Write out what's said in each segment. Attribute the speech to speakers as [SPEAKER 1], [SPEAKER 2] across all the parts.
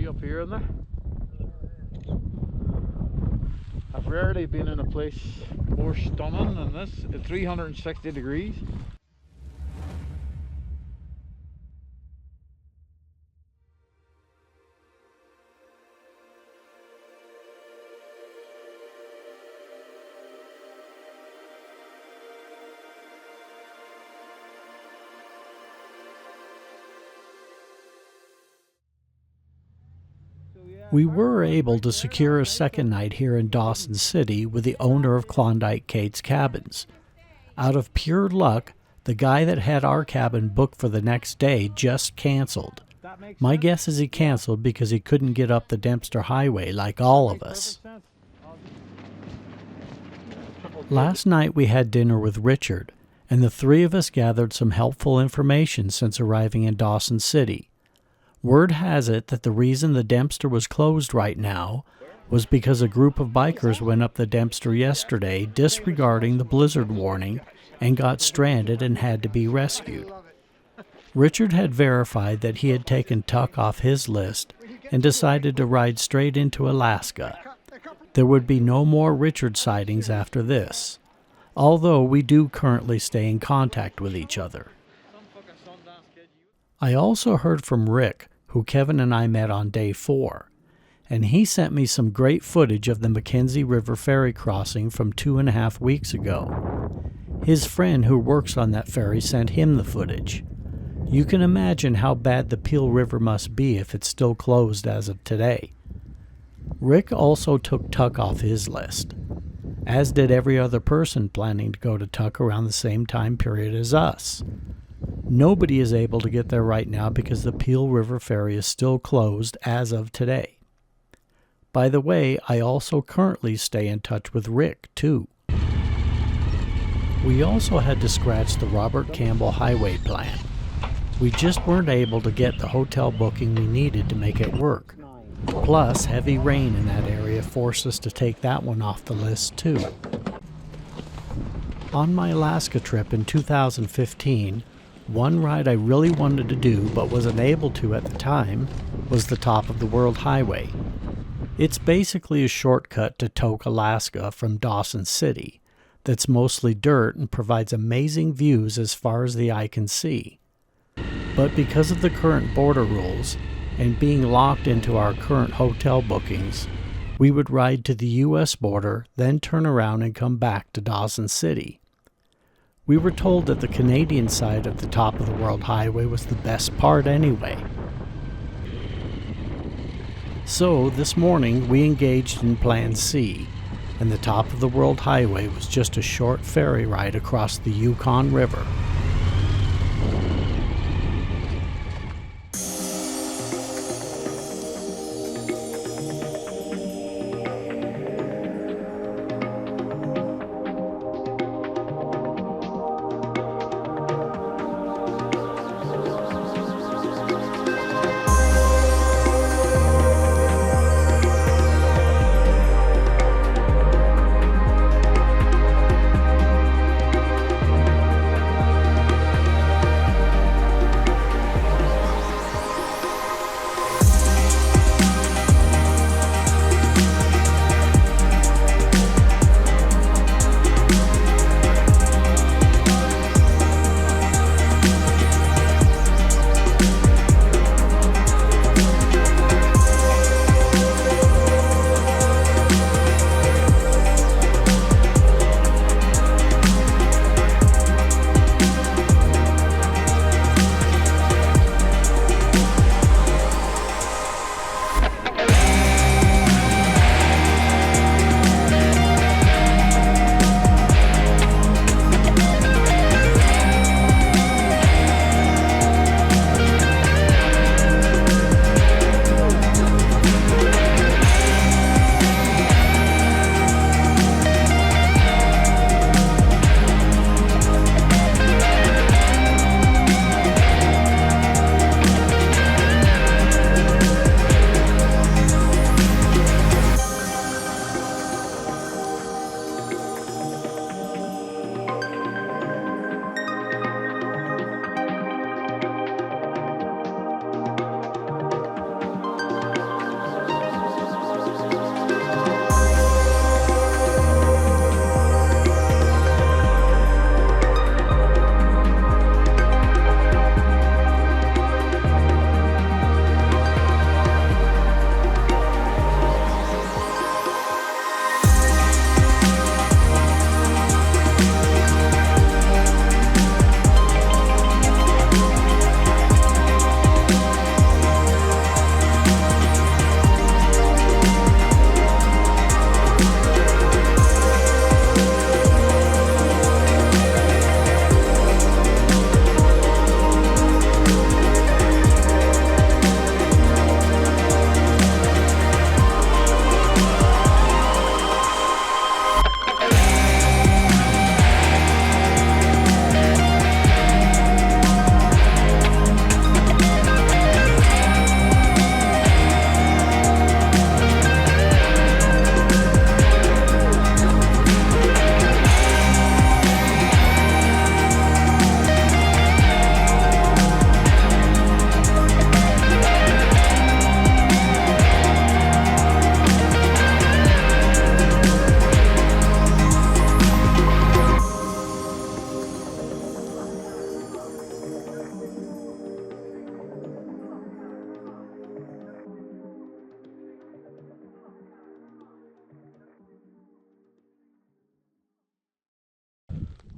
[SPEAKER 1] view up here, isn't there? I've rarely been in a place more stunning than this at 360 degrees.
[SPEAKER 2] We were able to secure a second night here in Dawson City with the owner of Klondike Kate's Cabins. Out of pure luck, the guy that had our cabin booked for the next day just canceled. My guess is he canceled because he couldn't get up the Dempster Highway like all of us. Last night we had dinner with Richard, and the three of us gathered some helpful information since arriving in Dawson City. Word has it that the reason the Dempster was closed right now was because a group of bikers went up the Dempster yesterday disregarding the blizzard warning and got stranded and had to be rescued. Richard had verified that he had taken Tuck off his list and decided to ride straight into Alaska. There would be no more Richard sightings after this, although we do currently stay in contact with each other. I also heard from Rick, who Kevin and I met on day 4, and he sent me some great footage of the Mackenzie River ferry crossing from 2.5 weeks ago. His friend who works on that ferry sent him the footage. You can imagine how bad the Peel River must be if it's still closed as of today. Rick also took Tuck off his list, as did every other person planning to go to Tuck around the same time period as us. Nobody is able to get there right now because the Peel River Ferry is still closed as of today. By the way, I also currently stay in touch with Rick, too. We also had to scratch the Robert Campbell Highway plan. We just weren't able to get the hotel booking we needed to make it work. Plus, heavy rain in that area forced us to take that one off the list, too. On my Alaska trip in 2015, one ride I really wanted to do but was unable to at the time was the Top of the World Highway. It's basically a shortcut to Tok, Alaska from Dawson City that's mostly dirt and provides amazing views as far as the eye can see. But because of the current border rules and being locked into our current hotel bookings, we would ride to the U.S. border, then turn around and come back to Dawson City. We were told that the Canadian side of the Top of the World Highway was the best part anyway. So this morning we engaged in Plan C, and the Top of the World Highway was just a short ferry ride across the Yukon River.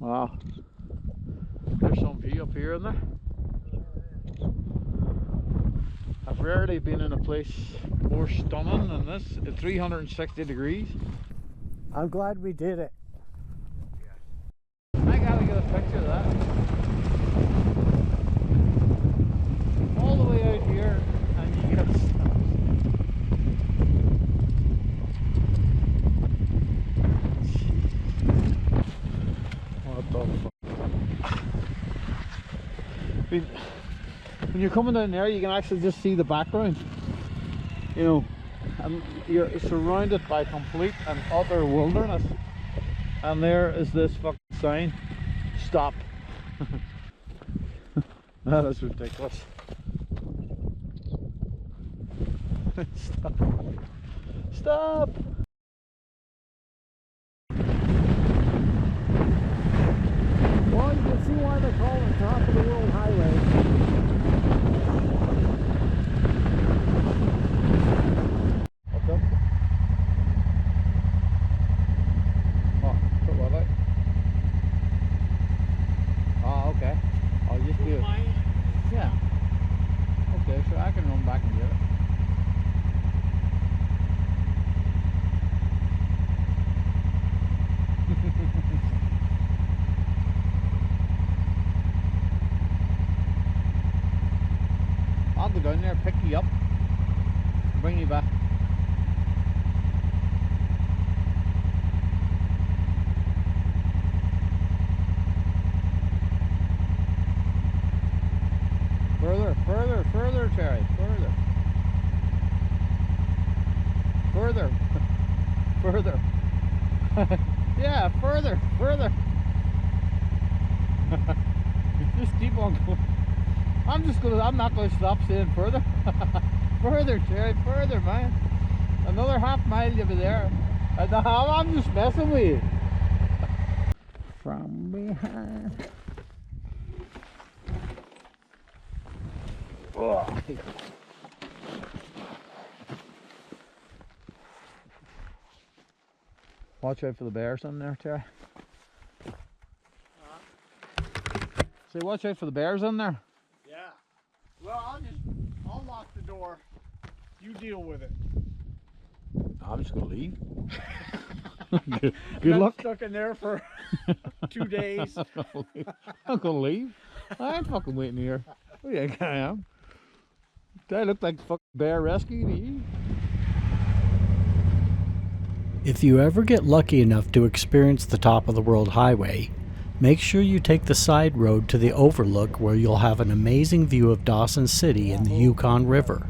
[SPEAKER 1] Wow. There's some view up here, isn't there? I've rarely been in a place more stunning than this at 360 degrees.
[SPEAKER 2] I'm glad we did it.
[SPEAKER 1] I gotta get a picture of that. All the way out here and you get what the fuck? When you're coming down there you can actually just see the background. You know, and you're surrounded by complete and utter wilderness. And there is this fucking sign. Stop. That is ridiculous. Stop. Stop.
[SPEAKER 2] Well, you can see why they call it top of the world highway.
[SPEAKER 1] What's up? Oh, put what out? Oh, okay. I'll just do it. Yeah. Okay, so I can run back and get it. I'll go down there, pick you up, and bring you back. Further, further, further, Terry, further. Further. Further. Yeah, further, further. Just keep on going. I'm not gonna stop saying further. Further, Terry, further, man. Another half mile you'll be there. I'm just messing with you. From behind. Oh. Watch out for the bears in there, Terry. Say, watch out for the bears in there.
[SPEAKER 3] Yeah. Well, I'll lock the door. You deal with it.
[SPEAKER 1] I'm just gonna leave.
[SPEAKER 3] Good
[SPEAKER 1] Good luck.
[SPEAKER 3] Stuck in there for 2 days.
[SPEAKER 1] I'm gonna leave. I ain't fucking waiting here. Who do you think I am? Do I look like fucking bear rescue to you?
[SPEAKER 2] If you ever get lucky enough to experience the top of the world highway, make sure you take the side road to the overlook where you'll have an amazing view of Dawson City and the Yukon River.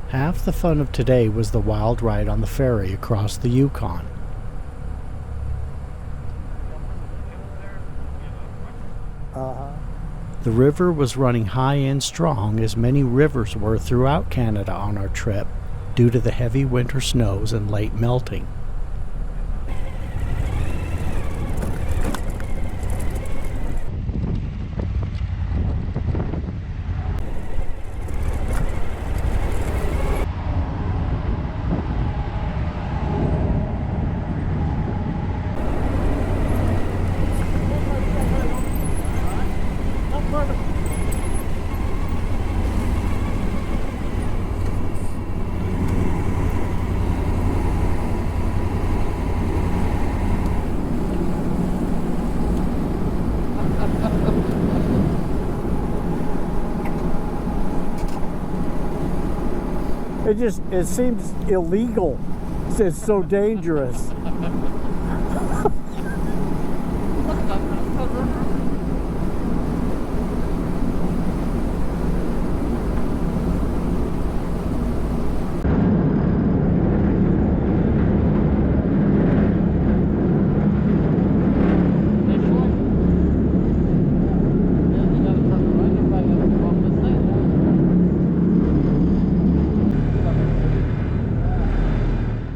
[SPEAKER 2] Half the fun of today was the wild ride on the ferry across the Yukon. The river was running high and strong, as many rivers were throughout Canada on our trip, due to the heavy winter snows and late melting. It seems illegal. It's so dangerous.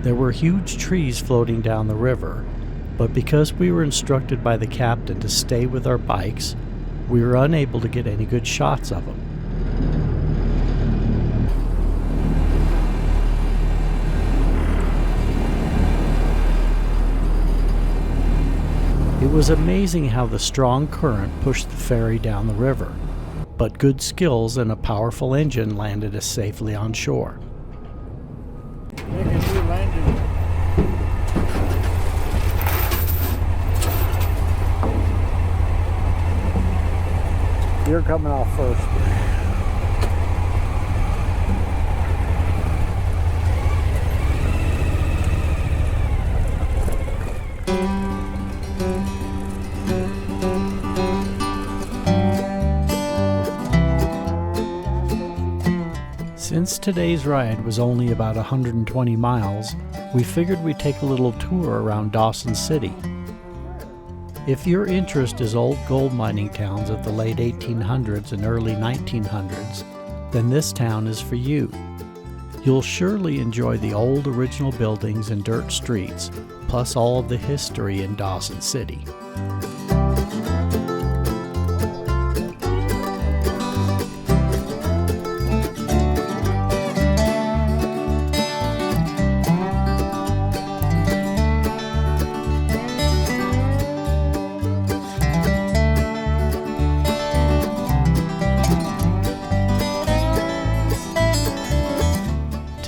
[SPEAKER 2] There were huge trees floating down the river, But because we were instructed by the captain to stay with our bikes, we were unable to get any good shots of them. It was amazing how the strong current pushed the ferry down the river, but good skills and a powerful engine landed us safely on shore.
[SPEAKER 3] Make a new landing. You're coming off first.
[SPEAKER 2] Since today's ride was only about 120 miles, we figured we'd take a little tour around Dawson City. If your interest is old gold mining towns of the late 1800s and early 1900s, then this town is for you. You'll surely enjoy the old original buildings and dirt streets, plus all of the history in Dawson City.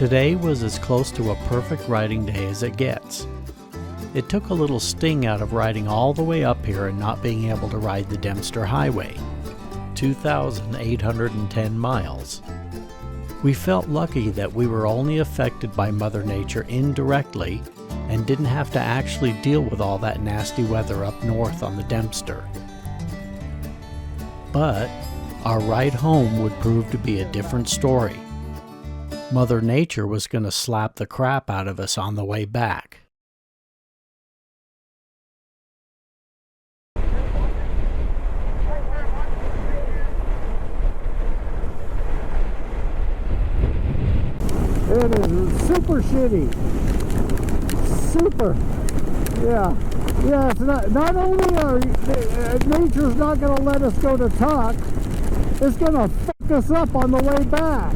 [SPEAKER 2] Today was as close to a perfect riding day as it gets. It took a little sting out of riding all the way up here and not being able to ride the Dempster Highway, 2,810 miles. We felt lucky that we were only affected by Mother Nature indirectly and didn't have to actually deal with all that nasty weather up north on the Dempster. But our ride home would prove to be a different story. Mother Nature was going to slap the crap out of us on the way back.
[SPEAKER 3] It is super shitty. Super. Yeah. Yeah, it's not only are nature's not going to let us go to Tuck, it's going to fuck us up on the way back.